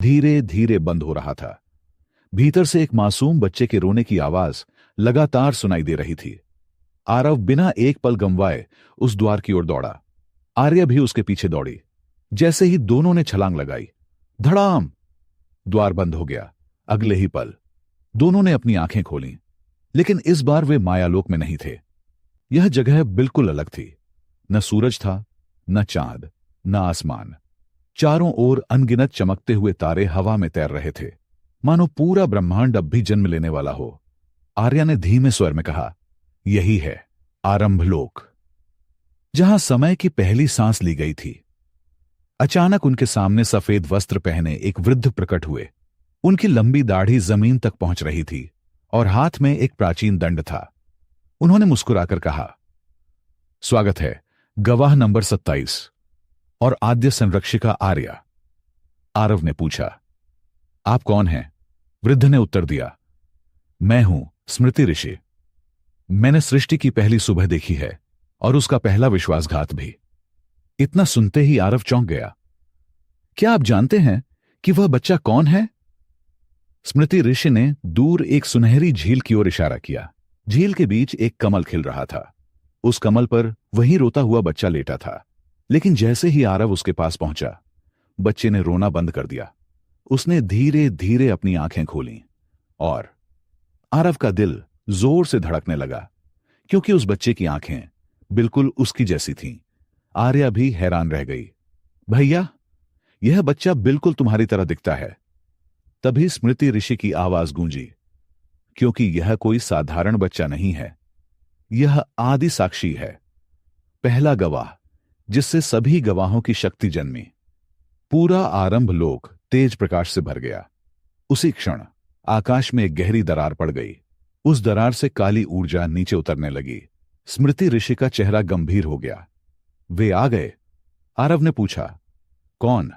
धीरे धीरे बंद हो रहा था। भीतर से एक मासूम बच्चे के रोने की आवाज लगातार सुनाई दे रही थी। आरव बिना एक पल गंवाए उस द्वार की ओर दौड़ा। आर्या भी उसके पीछे दौड़ी। जैसे ही दोनों ने छलांग लगाई, धड़ाम! द्वार बंद हो गया। अगले ही पल दोनों ने अपनी आंखें खोलीं, लेकिन इस बार वे मायालोक में नहीं थे। यह जगह बिल्कुल अलग थी। न सूरज था, न चांद, न आसमान। चारों ओर अनगिनत चमकते हुए तारे हवा में तैर रहे थे, मानो पूरा ब्रह्मांड अब भी जन्म लेने वाला हो। आर्या ने धीमे स्वर में कहा, यही है आरंभलोक, जहां समय की पहली सांस ली गई थी। अचानक उनके सामने सफेद वस्त्र पहने एक वृद्ध प्रकट हुए। उनकी लंबी दाढ़ी जमीन तक पहुंच रही थी और हाथ में एक प्राचीन दंड था। उन्होंने मुस्कुराकर कहा, स्वागत है गवाह नंबर 27 और आद्य संरक्षिका आर्या। आरव ने पूछा, आप कौन हैं? वृद्ध ने उत्तर दिया, मैं हूं स्मृति ऋषि। मैंने सृष्टि की पहली सुबह देखी है और उसका पहला विश्वासघात भी। इतना सुनते ही आरव चौंक गया। क्या आप जानते हैं कि वह बच्चा कौन है? स्मृति ऋषि ने दूर एक सुनहरी झील की ओर इशारा किया। झील के बीच एक कमल खिल रहा था। उस कमल पर वही रोता हुआ बच्चा लेटा था। लेकिन जैसे ही आरव उसके पास पहुंचा, बच्चे ने रोना बंद कर दिया। उसने धीरे धीरे अपनी आंखें खोलीं और आरव का दिल जोर से धड़कने लगा, क्योंकि उस बच्चे की आंखें बिल्कुल उसकी जैसी थीं। आर्या भी हैरान रह गई। भैया, यह बच्चा बिल्कुल तुम्हारी तरह दिखता है। तभी स्मृति ऋषि की आवाज गूंजी, क्योंकि यह कोई साधारण बच्चा नहीं है। यह आदि साक्षी है, पहला गवाह जिससे सभी गवाहों की शक्ति जन्मी। पूरा आरंभ लोक तेज प्रकाश से भर गया। उसी क्षण आकाश में एक गहरी दरार पड़ गई। उस दरार से काली ऊर्जा नीचे उतरने लगी। स्मृति ऋषि का चेहरा गंभीर हो गया। वे आ गए? आरव ने पूछा। कौन?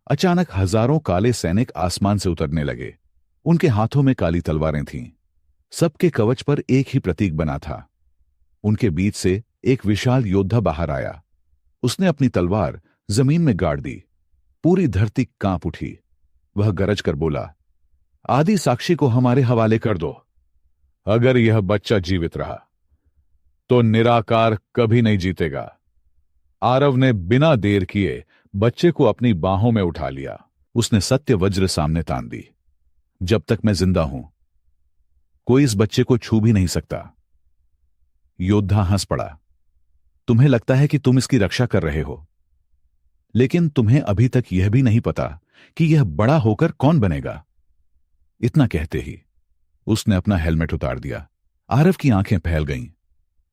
अचानक हजारों काले सैनिक आसमान से उतरने लगे। उनके हाथों में काली तलवारें थीं। सबके कवच पर एक ही प्रतीक बना था। उनके बीच से एक विशाल योद्धा बाहर आया। उसने अपनी तलवार जमीन में गाड़ दी। पूरी धरती कांप उठी। वह गरज कर बोला, आदि साक्षी को हमारे हवाले कर दो। अगर यह बच्चा जीवित रहा तो निराकार कभी नहीं जीतेगा। आरव ने बिना देर किए बच्चे को अपनी बाहों में उठा लिया। उसने सत्य वज्र सामने तान दी। जब तक मैं जिंदा हूं, कोई इस बच्चे को छू भी नहीं सकता। योद्धा हंस पड़ा। तुम्हें लगता है कि तुम इसकी रक्षा कर रहे हो, लेकिन तुम्हें अभी तक यह भी नहीं पता कि यह बड़ा होकर कौन बनेगा। इतना कहते ही उसने अपना हेलमेट उतार दिया। आरव की आंखें फैल गईं,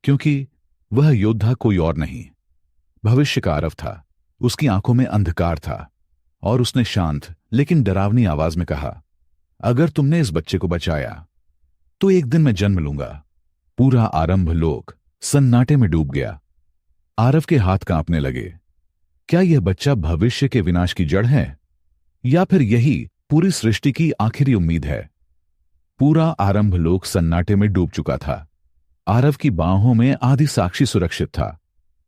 क्योंकि वह योद्धा कोई और नहीं, भविष्य का आरव था। उसकी आंखों में अंधकार था और उसने शांत लेकिन डरावनी आवाज में कहा, अगर तुमने इस बच्चे को बचाया तो एक दिन मैं जन्म लूंगा। पूरा आरंभ लोक सन्नाटे में डूब गया। आरव के हाथ कांपने लगे। क्या यह बच्चा भविष्य के विनाश की जड़ है, या फिर यही पूरी सृष्टि की आखिरी उम्मीद है? पूरा आरंभ लोक सन्नाटे में डूब चुका था। आरव की बाहों में आदि साक्षी सुरक्षित था,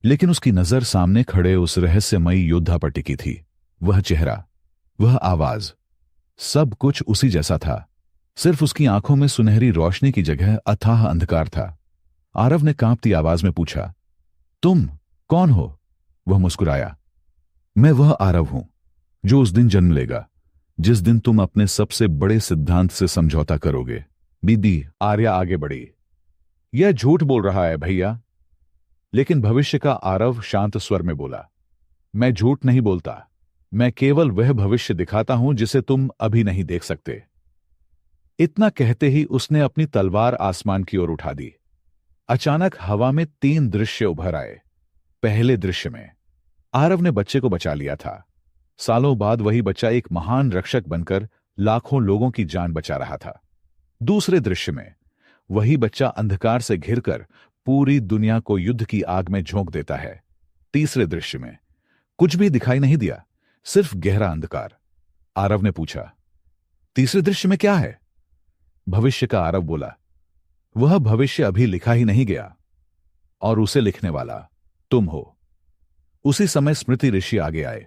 लेकिन उसकी नजर सामने खड़े उस रहस्यमयी योद्धा पर टिकी थी। वह चेहरा, वह आवाज, सब कुछ उसी जैसा था। सिर्फ उसकी आंखों में सुनहरी रोशनी की जगह अथाह अंधकार था। आरव ने कांपती आवाज में पूछा, तुम कौन हो? वह मुस्कुराया, मैं वह आरव हूं जो उस दिन जन्म लेगा, जिस दिन तुम अपने सबसे बड़े सिद्धांत से समझौता करोगे। दीदी, आर्या आगे बढ़ी। यह झूठ बोल रहा है भैया। लेकिन भविष्य का आरव शांत स्वर में बोला, मैं झूठ नहीं बोलता। मैं केवल वह भविष्य दिखाता हूं जिसे तुम अभी नहीं देख सकते। इतना कहते ही उसने अपनी तलवार आसमान की ओर उठा दी। अचानक हवा में 3 दृश्य उभर आए। पहले दृश्य में आरव ने बच्चे को बचा लिया था। सालों बाद वही बच्चा एक महान रक्षक बनकर लाखों लोगों की जान बचा रहा था। दूसरे दृश्य में वही बच्चा अंधकार से घिरकर पूरी दुनिया को युद्ध की आग में झोंक देता है। तीसरे दृश्य में कुछ भी दिखाई नहीं दिया, सिर्फ गहरा अंधकार। आरव ने पूछा, तीसरे दृश्य में क्या है? भविष्य का आरव बोला, वह भविष्य अभी लिखा ही नहीं गया और उसे लिखने वाला तुम हो। उसी समय स्मृति ऋषि आगे आए।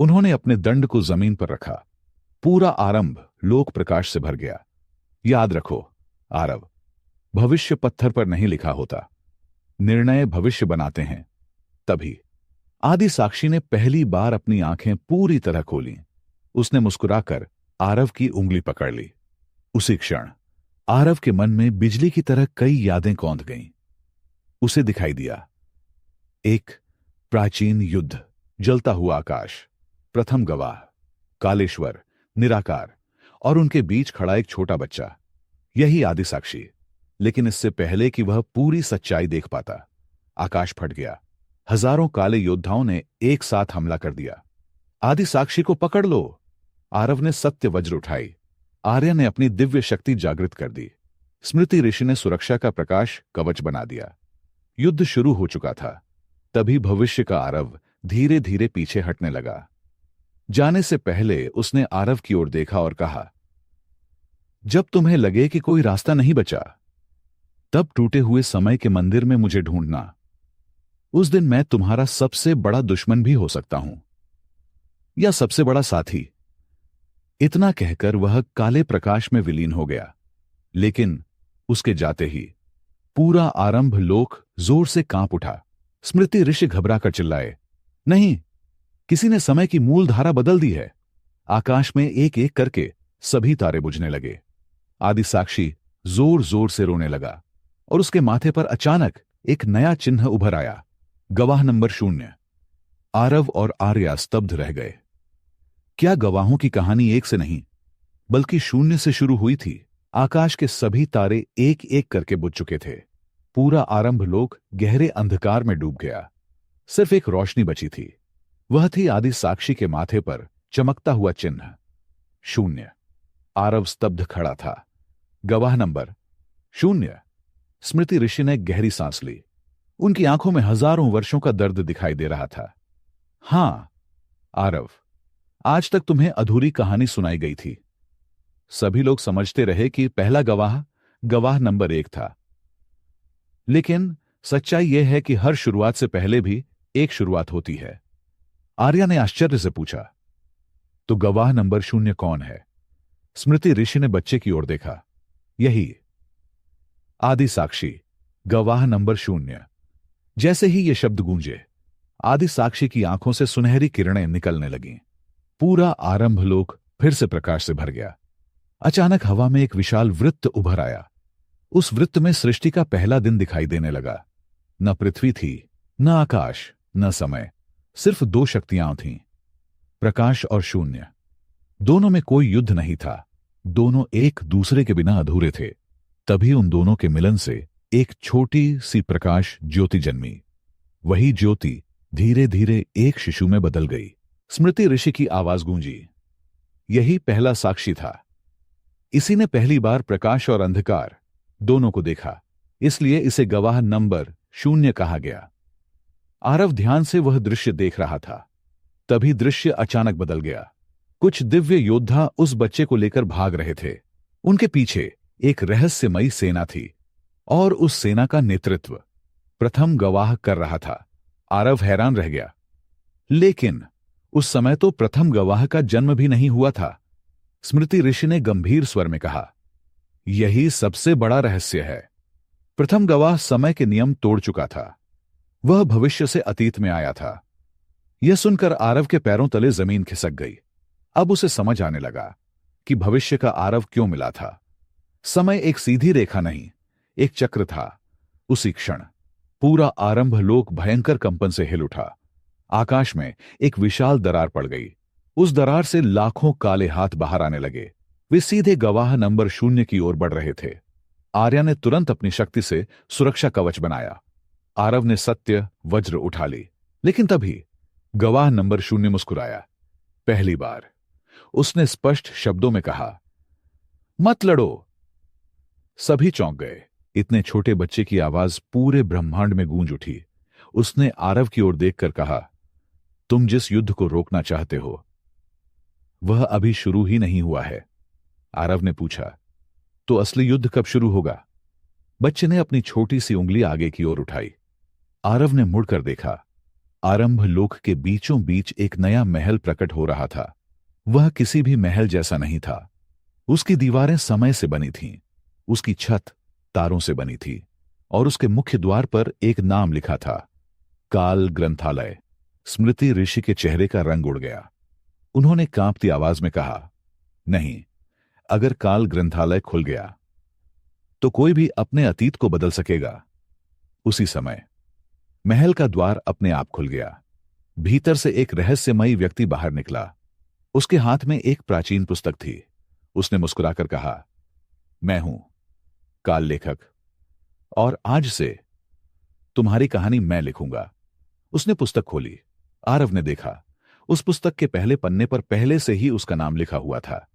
उन्होंने अपने दंड को जमीन पर रखा। पूरा आरंभ लोक प्रकाश से भर गया। याद रखो आरव, भविष्य पत्थर पर नहीं लिखा होता, निर्णय भविष्य बनाते हैं। तभी आदि साक्षी ने पहली बार अपनी आंखें पूरी तरह खोली। उसने मुस्कुराकर आरव की उंगली पकड़ ली। उसी क्षण आरव के मन में बिजली की तरह कई यादें कौंध गईं। उसे दिखाई दिया एक प्राचीन युद्ध, जलता हुआ आकाश, प्रथम गवाह, कालेश्वर, निराकार और उनके बीच खड़ा एक छोटा बच्चा। यही आदि साक्षी। लेकिन इससे पहले कि वह पूरी सच्चाई देख पाता, आकाश फट गया। हजारों काले योद्धाओं ने एक साथ हमला कर दिया। आदि साक्षी को पकड़ लो। आरव ने सत्य वज्र उठाई। आर्य ने अपनी दिव्य शक्ति जागृत कर दी। स्मृति ऋषि ने सुरक्षा का प्रकाश कवच बना दिया। युद्ध शुरू हो चुका था। तभी भविष्य का आरव धीरे धीरे पीछे हटने लगा। जाने से पहले उसने आरव की ओर देखा और कहा, जब तुम्हें लगे कि कोई रास्ता नहीं बचा, तब टूटे हुए समय के मंदिर में मुझे ढूंढना। उस दिन मैं तुम्हारा सबसे बड़ा दुश्मन भी हो सकता हूं, या सबसे बड़ा साथी। इतना कहकर वह काले प्रकाश में विलीन हो गया। लेकिन उसके जाते ही पूरा आरंभ लोक जोर से कांप उठा। स्मृति ऋषि घबराकर चिल्लाए, नहीं, किसी ने समय की मूल धारा बदल दी है। आकाश में एक एक करके सभी तारे बुझने लगे। आदि साक्षी जोर जोर से रोने लगा और उसके माथे पर अचानक एक नया चिन्ह उभर आया, गवाह नंबर 0। आरव और आर्या स्तब्ध रह गए। क्या गवाहों की कहानी एक से नहीं, बल्कि 0 से शुरू हुई थी। आकाश के सभी तारे एक एक करके बुझ चुके थे। पूरा आरंभ लोक गहरे अंधकार में डूब गया। सिर्फ एक रोशनी बची थी। वह थी आदि साक्षी के माथे पर चमकता हुआ चिन्ह 0। आरव स्तब्ध खड़ा था। गवाह नंबर 0। स्मृति ऋषि ने गहरी सांस ली। उनकी आंखों में हजारों वर्षों का दर्द दिखाई दे रहा था। हां आरव, आज तक तुम्हें अधूरी कहानी सुनाई गई थी। सभी लोग समझते रहे कि पहला गवाह गवाह नंबर 1 था। लेकिन सच्चाई यह है कि हर शुरुआत से पहले भी एक शुरुआत होती है। आर्या ने आश्चर्य से पूछा, तो गवाह नंबर 0 कौन है? स्मृति ऋषि ने बच्चे की ओर देखा। यही आदि साक्षी, गवाह नंबर 0। जैसे ही ये शब्द गूंजे, आदि साक्षी की आंखों से सुनहरी किरणें निकलने लगीं। पूरा आरंभ लोक फिर से प्रकाश से भर गया। अचानक हवा में एक विशाल वृत्त उभर आया। उस वृत्त में सृष्टि का पहला दिन दिखाई देने लगा। न पृथ्वी थी, न आकाश, न समय, सिर्फ 2 शक्तियां थीं, प्रकाश और 0। दोनों में कोई युद्ध नहीं था। दोनों एक दूसरे के बिना अधूरे थे। तभी उन दोनों के मिलन से एक छोटी सी प्रकाश ज्योति जन्मी। वही ज्योति धीरे धीरे एक शिशु में बदल गई। स्मृति ऋषि की आवाज गूंजी, यही पहला साक्षी था। इसी ने पहली बार प्रकाश और अंधकार दोनों को देखा, इसलिए इसे गवाह नंबर 0 कहा गया। आरव ध्यान से वह दृश्य देख रहा था। तभी दृश्य अचानक बदल गया। कुछ दिव्य योद्धा उस बच्चे को लेकर भाग रहे थे। उनके पीछे एक रहस्यमयी सेना थी और उस सेना का नेतृत्व प्रथम गवाह कर रहा था। आरव हैरान रह गया। लेकिन उस समय तो प्रथम गवाह का जन्म भी नहीं हुआ था। स्मृति ऋषि ने गंभीर स्वर में कहा, यही सबसे बड़ा रहस्य है। प्रथम गवाह समय के नियम तोड़ चुका था। वह भविष्य से अतीत में आया था। यह सुनकर आरव के पैरों तले जमीन खिसक गई। अब उसे समझ आने लगा कि भविष्य का आरव क्यों मिला था। समय एक सीधी रेखा नहीं, एक चक्र था। उसी क्षण पूरा आरंभ लोक भयंकर कंपन से हिल उठा। आकाश में एक विशाल दरार पड़ गई। उस दरार से लाखों काले हाथ बाहर आने लगे। वे सीधे गवाह नंबर 0 की ओर बढ़ रहे थे। आर्या ने तुरंत अपनी शक्ति से सुरक्षा कवच बनाया। आरव ने सत्य वज्र उठा ली। लेकिन तभी गवाह नंबर 0 मुस्कुराया। पहली बार उसने स्पष्ट शब्दों में कहा, मत लड़ो। सभी चौंक गए। इतने छोटे बच्चे की आवाज पूरे ब्रह्मांड में गूंज उठी। उसने आरव की ओर देखकर कहा, तुम जिस युद्ध को रोकना चाहते हो वह अभी शुरू ही नहीं हुआ है। आरव ने पूछा, तो असली युद्ध कब शुरू होगा? बच्चे ने अपनी छोटी सी उंगली आगे की ओर उठाई। आरव ने मुड़कर देखा। आरंभ लोक के बीचों बीच एक नया महल प्रकट हो रहा था। वह किसी भी महल जैसा नहीं था। उसकी दीवारें समय से बनी थीं, उसकी छत तारों से बनी थी और उसके मुख्य द्वार पर एक नाम लिखा था, काल ग्रंथालय। स्मृति ऋषि के चेहरे का रंग उड़ गया। उन्होंने कांपती आवाज में कहा, नहीं, अगर काल ग्रंथालय खुल गया तो कोई भी अपने अतीत को बदल सकेगा। उसी समय महल का द्वार अपने आप खुल गया। भीतर से एक रहस्यमयी व्यक्ति बाहर निकला। उसके हाथ में एक प्राचीन पुस्तक थी। उसने मुस्कुराकर कहा, मैं हूं काल लेखक, और आज से तुम्हारी कहानी मैं लिखूंगा। उसने पुस्तक खोली। आरव ने देखा, उस पुस्तक के पहले पन्ने पर पहले से ही उसका नाम लिखा हुआ था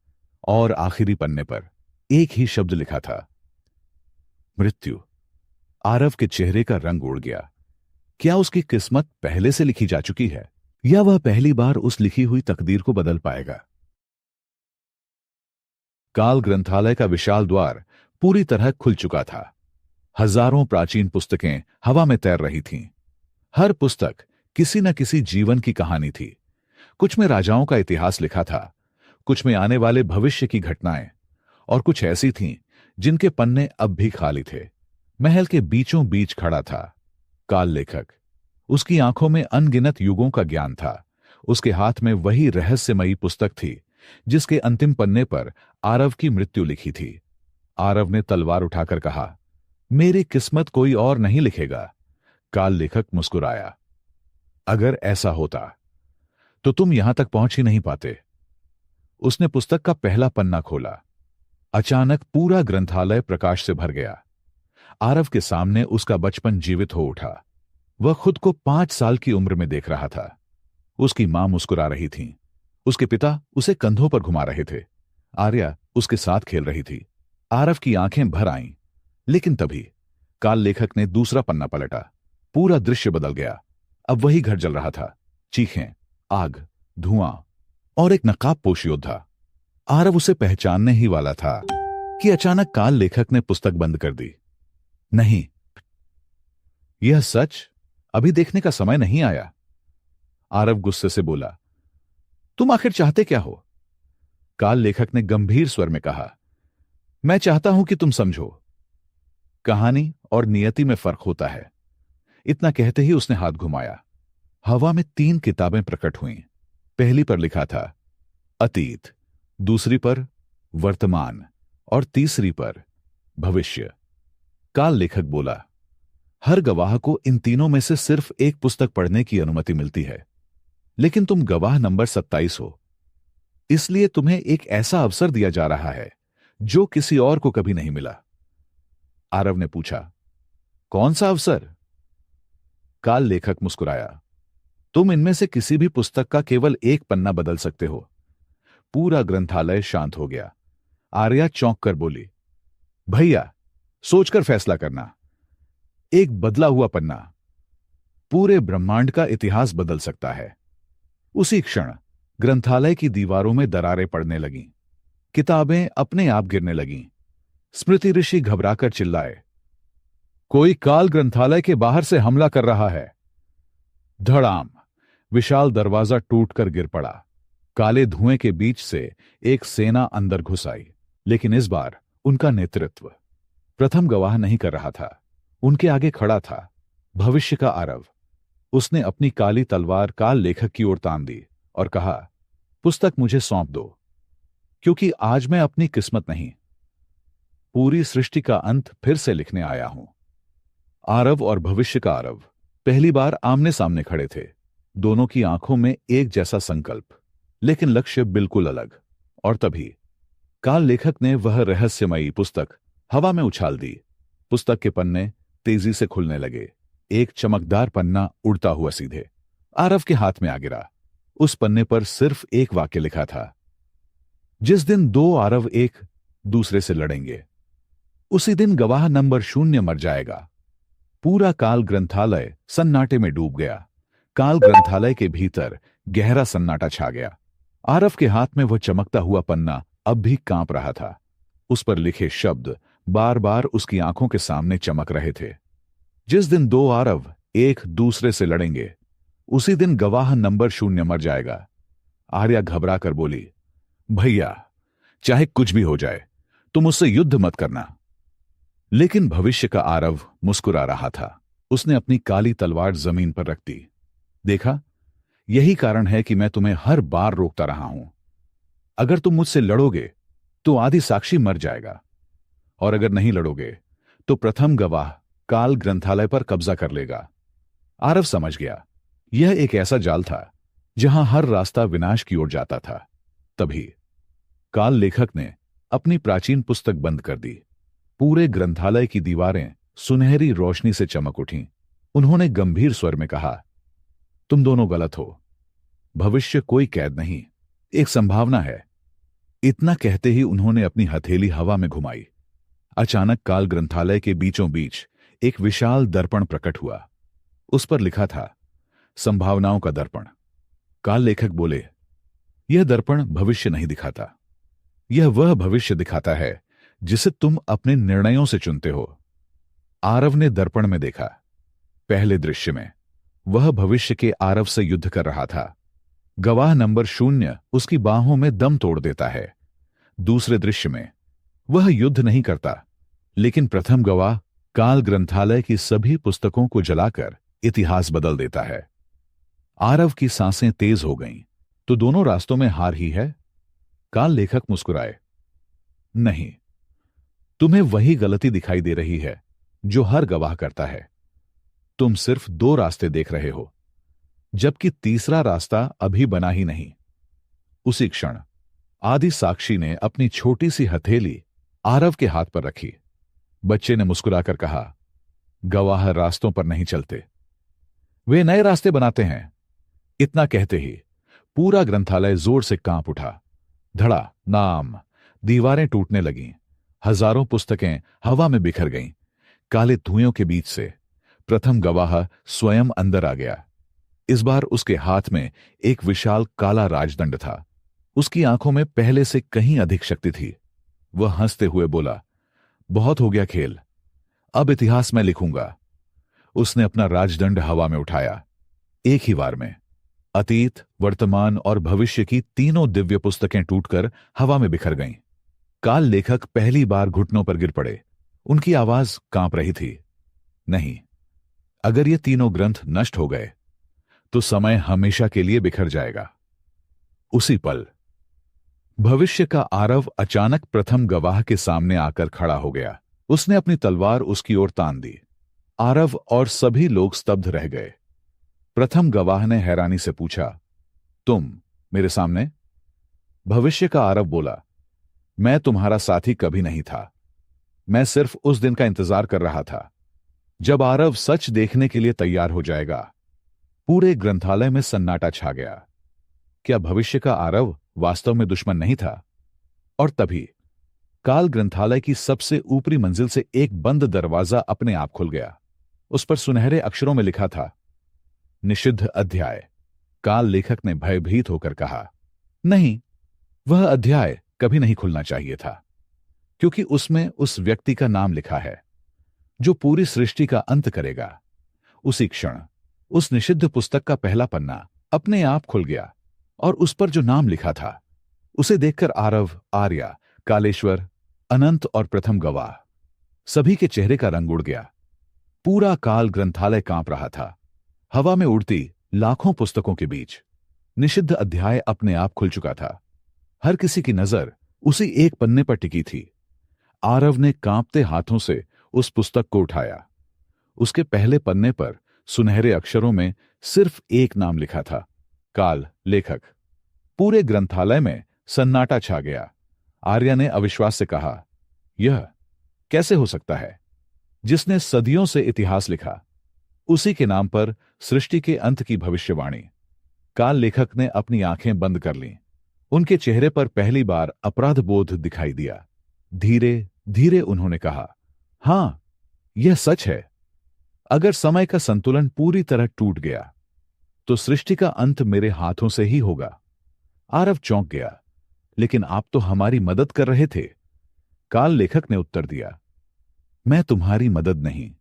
और आखिरी पन्ने पर एक ही शब्द लिखा था, मृत्यु। आरव के चेहरे का रंग उड़ गया। क्या उसकी किस्मत पहले से लिखी जा चुकी है, या वह पहली बार उस लिखी हुई तकदीर को बदल पाएगा? काल ग्रंथालय का विशाल द्वार पूरी तरह खुल चुका था। हजारों प्राचीन पुस्तकें हवा में तैर रही थीं। हर पुस्तक किसी न किसी जीवन की कहानी थी। कुछ में राजाओं का इतिहास लिखा था, कुछ में आने वाले भविष्य की घटनाएं, और कुछ ऐसी थीं जिनके पन्ने अब भी खाली थे। महल के बीचों बीच खड़ा था काल लेखक। उसकी आंखों में अनगिनत युगों का ज्ञान था। उसके हाथ में वही रहस्यमयी पुस्तक थी जिसके अंतिम पन्ने पर आरव की मृत्यु लिखी थी। आरव ने तलवार उठाकर कहा, मेरी किस्मत कोई और नहीं लिखेगा। काल लेखक मुस्कुराया, अगर ऐसा होता तो तुम यहां तक पहुंच ही नहीं पाते। उसने पुस्तक का पहला पन्ना खोला। अचानक पूरा ग्रंथालय प्रकाश से भर गया। आरव के सामने उसका बचपन जीवित हो उठा। वह खुद को 5 साल की उम्र में देख रहा था। उसकी मां मुस्कुरा रही थी। उसके पिता उसे कंधों पर घुमा रहे थे। आर्या उसके साथ खेल रही थी। आरव की आंखें भर आईं, लेकिन तभी काल लेखक ने दूसरा पन्ना पलटा। पूरा दृश्य बदल गया। अब वही घर जल रहा था। चीखें, आग, धुआं और एक नकाबपोश योद्धा। आरव उसे पहचानने ही वाला था कि अचानक काल लेखक ने पुस्तक बंद कर दी। नहीं, यह सच अभी देखने का समय नहीं आया। आरव गुस्से से बोला, तुम आखिर चाहते क्या हो? काल लेखक ने गंभीर स्वर में कहा, मैं चाहता हूं कि तुम समझो, कहानी और नियति में फर्क होता है। इतना कहते ही उसने हाथ घुमाया। हवा में 3 किताबें प्रकट हुईं। पहली पर लिखा था अतीत, दूसरी पर वर्तमान और तीसरी पर भविष्य। काल लेखक बोला, हर गवाह को इन तीनों में से सिर्फ एक पुस्तक पढ़ने की अनुमति मिलती है, लेकिन तुम गवाह नंबर 27 हो। इसलिए तुम्हें एक ऐसा अवसर दिया जा रहा है जो किसी और को कभी नहीं मिला। आरव ने पूछा, कौन सा अवसर? काल लेखक मुस्कुराया, तुम इनमें से किसी भी पुस्तक का केवल एक पन्ना बदल सकते हो। पूरा ग्रंथालय शांत हो गया। आर्या चौंक कर बोली, भैया, सोचकर फैसला करना। एक बदला हुआ पन्ना पूरे ब्रह्मांड का इतिहास बदल सकता है। उसी क्षण ग्रंथालय की दीवारों में दरारें पड़ने लगीं। किताबें अपने आप गिरने लगीं। स्मृति ऋषि घबराकर चिल्लाए, कोई काल ग्रंथालय के बाहर से हमला कर रहा है। धड़ाम, विशाल दरवाजा टूटकर गिर पड़ा। काले धुएं के बीच से एक सेना अंदर घुस आई, लेकिन इस बार उनका नेतृत्व प्रथम गवाह नहीं कर रहा था। उनके आगे खड़ा था भविष्य का आरव। उसने अपनी काली तलवार काल लेखक की ओर तान दी और कहा, पुस्तक मुझे सौंप दो, क्योंकि आज मैं अपनी किस्मत नहीं, पूरी सृष्टि का अंत फिर से लिखने आया हूं। आरव और भविष्य का आरव पहली बार आमने सामने खड़े थे। दोनों की आंखों में एक जैसा संकल्प, लेकिन लक्ष्य बिल्कुल अलग। और तभी काल लेखक ने वह रहस्यमयी पुस्तक हवा में उछाल दी। पुस्तक के पन्ने तेजी से खुलने लगे। एक चमकदार पन्ना उड़ता हुआ सीधे आरव के हाथ में आ गिरा। उस पन्ने पर सिर्फ एक वाक्य लिखा था, जिस दिन 2 आरव एक दूसरे से लड़ेंगे, उसी दिन गवाह नंबर 0 मर जाएगा। पूरा काल ग्रंथालय सन्नाटे में डूब गया। काल ग्रंथालय के भीतर गहरा सन्नाटा छा गया। आरव के हाथ में वह चमकता हुआ पन्ना अब भी कांप रहा था। उस पर लिखे शब्द बार बार उसकी आंखों के सामने चमक रहे थे। जिस दिन 2 आरव एक दूसरे से लड़ेंगे, उसी दिन गवाह नंबर 0 मर जाएगा। आर्या घबरा कर बोली, भैया, चाहे कुछ भी हो जाए, तुम मुझसे युद्ध मत करना। लेकिन भविष्य का आरव मुस्कुरा रहा था। उसने अपनी काली तलवार जमीन पर रख दी। देखा, यही कारण है कि मैं तुम्हें हर बार रोकता रहा हूं। अगर तुम मुझसे लड़ोगे तो आदि साक्षी मर जाएगा, और अगर नहीं लड़ोगे तो प्रथम गवाह काल ग्रंथालय पर कब्जा कर लेगा। आरव समझ गया, यह एक ऐसा जाल था जहां हर रास्ता विनाश की ओर जाता था। तभी काल लेखक ने अपनी प्राचीन पुस्तक बंद कर दी। पूरे ग्रंथालय की दीवारें सुनहरी रोशनी से चमक उठीं। उन्होंने गंभीर स्वर में कहा, तुम दोनों गलत हो। भविष्य कोई कैद नहीं, एक संभावना है। इतना कहते ही उन्होंने अपनी हथेली हवा में घुमाई। अचानक काल ग्रंथालय के बीचों बीच एक विशाल दर्पण प्रकट हुआ। उस पर लिखा था, संभावनाओं का दर्पण। काल लेखक बोले, यह दर्पण भविष्य नहीं दिखाता, यह वह भविष्य दिखाता है जिसे तुम अपने निर्णयों से चुनते हो। आरव ने दर्पण में देखा। पहले दृश्य में वह भविष्य के आरव से युद्ध कर रहा था। गवाह नंबर 0 उसकी बाहों में दम तोड़ देता है। दूसरे दृश्य में वह युद्ध नहीं करता, लेकिन प्रथम गवाह काल ग्रंथालय की सभी पुस्तकों को जलाकर इतिहास बदल देता है। आरव की सांसें तेज हो गईं। तो दोनों रास्तों में हार ही है? काल लेखक मुस्कुराए, नहीं, तुम्हें वही गलती दिखाई दे रही है जो हर गवाह करता है। तुम सिर्फ 2 रास्ते देख रहे हो, जबकि तीसरा रास्ता अभी बना ही नहीं। उसी क्षण आदि साक्षी ने अपनी छोटी सी हथेली आरव के हाथ पर रखी। बच्चे ने मुस्कुराकर कहा, गवाह रास्तों पर नहीं चलते, वे नए रास्ते बनाते हैं। इतना कहते ही पूरा ग्रंथालय जोर से कांप उठा। धड़ा नाम, दीवारें टूटने लगीं। हजारों पुस्तकें हवा में बिखर गईं। काले धुएं के बीच से प्रथम गवाह स्वयं अंदर आ गया। इस बार उसके हाथ में एक विशाल काला राजदंड था। उसकी आंखों में पहले से कहीं अधिक शक्ति थी। वह हंसते हुए बोला, बहुत हो गया खेल, अब इतिहास में लिखूंगा। उसने अपना राजदंड हवा में उठाया। एक ही वार में अतीत, वर्तमान और भविष्य की तीनों दिव्य पुस्तकें टूटकर हवा में बिखर गईं। काल लेखक पहली बार घुटनों पर गिर पड़े। उनकी आवाज कांप रही थी। नहीं, अगर ये तीनों ग्रंथ नष्ट हो गए तो समय हमेशा के लिए बिखर जाएगा। उसी पल भविष्य का आरव अचानक प्रथम गवाह के सामने आकर खड़ा हो गया। उसने अपनी तलवार उसकी ओर तान दी। आरव और सभी लोग स्तब्ध रह गए। प्रथम गवाह ने हैरानी से पूछा, तुम मेरे सामने? भविष्य का आरव बोला, मैं तुम्हारा साथी कभी नहीं था। मैं सिर्फ उस दिन का इंतजार कर रहा था जब आरव सच देखने के लिए तैयार हो जाएगा। पूरे ग्रंथालय में सन्नाटा छा गया। क्या भविष्य का आरव वास्तव में दुश्मन नहीं था? और तभी काल ग्रंथालय की सबसे ऊपरी मंजिल से एक बंद दरवाजा अपने आप खुल गया। उस पर सुनहरे अक्षरों में लिखा था, निषिद्ध अध्याय। काल लेखक ने भयभीत होकर कहा, नहीं, वह अध्याय कभी नहीं खुलना चाहिए था, क्योंकि उसमें उस व्यक्ति का नाम लिखा है जो पूरी सृष्टि का अंत करेगा। उसी क्षण उस निषिद्ध पुस्तक का पहला पन्ना अपने आप खुल गया और उस पर जो नाम लिखा था उसे देखकर आरव, आर्या, कालेश्वर, अनंत और प्रथम गवाह सभी के चेहरे का रंग उड़ गया। पूरा काल ग्रंथालय कांप रहा था। हवा में उड़ती लाखों पुस्तकों के बीच निषिद्ध अध्याय अपने आप खुल चुका था। हर किसी की नजर उसी एक पन्ने पर टिकी थी। आरव ने कांपते हाथों से उस पुस्तक को उठाया। उसके पहले पन्ने पर सुनहरे अक्षरों में सिर्फ एक नाम लिखा था, काल लेखक। पूरे ग्रंथालय में सन्नाटा छा गया। आर्या ने अविश्वास से कहा, यह कैसे हो सकता है? जिसने सदियों से इतिहास लिखा, उसी के नाम पर सृष्टि के अंत की भविष्यवाणी। काल लेखक ने अपनी आंखें बंद कर लीं। उनके चेहरे पर पहली बार अपराध बोध दिखाई दिया। धीरे धीरे उन्होंने कहा, हां, यह सच है। अगर समय का संतुलन पूरी तरह टूट गया तो सृष्टि का अंत मेरे हाथों से ही होगा। आरव चौंक गया, लेकिन आप तो हमारी मदद कर रहे थे। काल लेखक ने उत्तर दिया, मैं तुम्हारी मदद नहीं,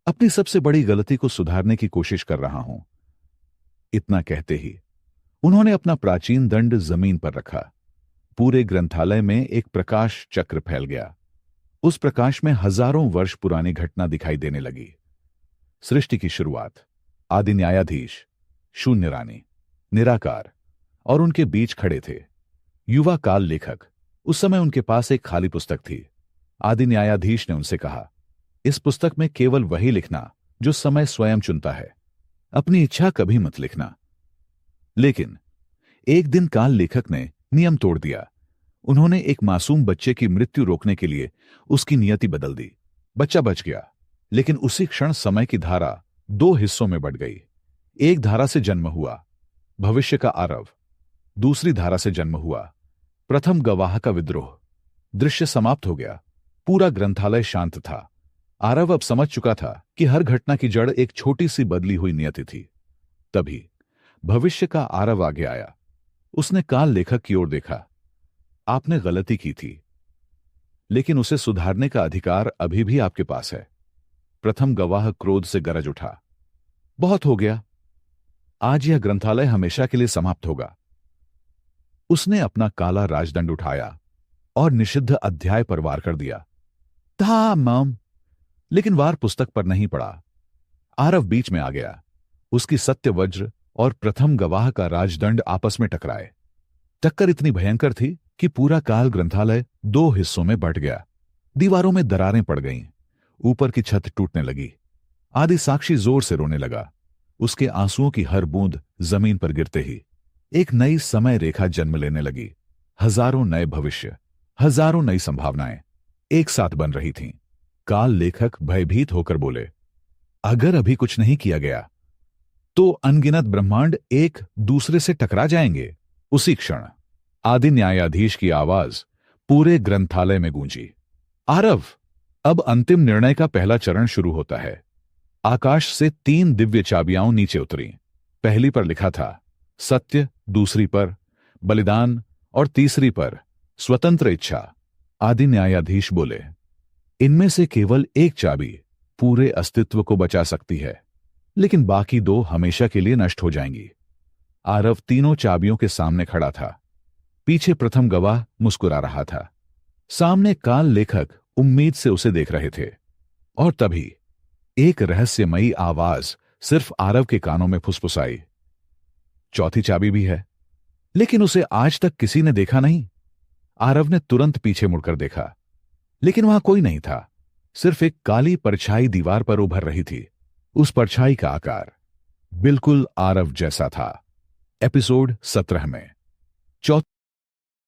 अपनी सबसे बड़ी गलती को सुधारने की कोशिश कर रहा हूं। इतना कहते ही उन्होंने अपना प्राचीन दंड जमीन पर रखा। पूरे ग्रंथालय में एक प्रकाश चक्र फैल गया। उस प्रकाश में हजारों वर्ष पुरानी घटना दिखाई देने लगी। सृष्टि की शुरुआत, आदि न्यायाधीश, शून्य रानी, निराकार, और उनके बीच खड़े थे युवा काल लेखक। उस समय उनके पास एक खाली पुस्तक थी। आदि न्यायाधीश ने उनसे कहा, इस पुस्तक में केवल वही लिखना जो समय स्वयं चुनता है, अपनी इच्छा कभी मत लिखना। लेकिन एक दिन काल लेखक ने नियम तोड़ दिया। उन्होंने एक मासूम बच्चे की मृत्यु रोकने के लिए उसकी नियति बदल दी। बच्चा बच गया, लेकिन उसी क्षण समय की धारा दो हिस्सों में बंट गई। एक धारा से जन्म हुआ भविष्य का आरव, दूसरी धारा से जन्म हुआ प्रथम गवाह का विद्रोह। दृश्य समाप्त हो गया। पूरा ग्रंथालय शांत था। आरव अब समझ चुका था कि हर घटना की जड़ एक छोटी सी बदली हुई नियति थी। तभी भविष्य का आरव आगे आया। उसने काल लेखक की ओर देखा। आपने गलती की थी, लेकिन उसे सुधारने का अधिकार अभी भी आपके पास है। प्रथम गवाह क्रोध से गरज उठा, बहुत हो गया, आज यह ग्रंथालय हमेशा के लिए समाप्त होगा। उसने अपना काला राजदंड उठाया और निषिद्ध अध्याय पर वार कर दिया। मम, लेकिन वार पुस्तक पर नहीं पड़ा। आरव बीच में आ गया। उसकी सत्य वज्र और प्रथम गवाह का राजदंड आपस में टकराए। टक्कर इतनी भयंकर थी कि पूरा काल ग्रंथालय दो हिस्सों में बंट गया। दीवारों में दरारें पड़ गईं। ऊपर की छत टूटने लगी। आदि साक्षी जोर से रोने लगा। उसके आंसुओं की हर बूंद जमीन पर गिरते ही एक नई समय रेखा जन्म लेने लगी। हजारों नए भविष्य, हजारों नई संभावनाएं एक साथ बन रही थीं। काल लेखक भयभीत होकर बोले, अगर अभी कुछ नहीं किया गया तो अनगिनत ब्रह्मांड एक दूसरे से टकरा जाएंगे। उसी क्षण आदि न्यायाधीश की आवाज पूरे ग्रंथालय में गूंजी, आरव, अब अंतिम निर्णय का पहला चरण शुरू होता है। आकाश से 3 दिव्य चाबियां नीचे उतरी। पहली पर लिखा था सत्य, दूसरी पर बलिदान और तीसरी पर स्वतंत्र इच्छा। आदि न्यायाधीश बोले, इनमें से केवल एक चाबी पूरे अस्तित्व को बचा सकती है, लेकिन बाकी 2 हमेशा के लिए नष्ट हो जाएंगी। आरव तीनों चाबियों के सामने खड़ा था। पीछे प्रथम गवाह मुस्कुरा रहा था। सामने काल लेखक उम्मीद से उसे देख रहे थे। और तभी एक रहस्यमयी आवाज सिर्फ आरव के कानों में फुसफुसाई, चौथी चाबी भी है, लेकिन उसे आज तक किसी ने देखा नहीं। आरव ने तुरंत पीछे मुड़कर देखा, लेकिन वहां कोई नहीं था। सिर्फ एक काली परछाई दीवार पर उभर रही थी। उस परछाई का आकार बिल्कुल आरव जैसा था। एपिसोड 17 में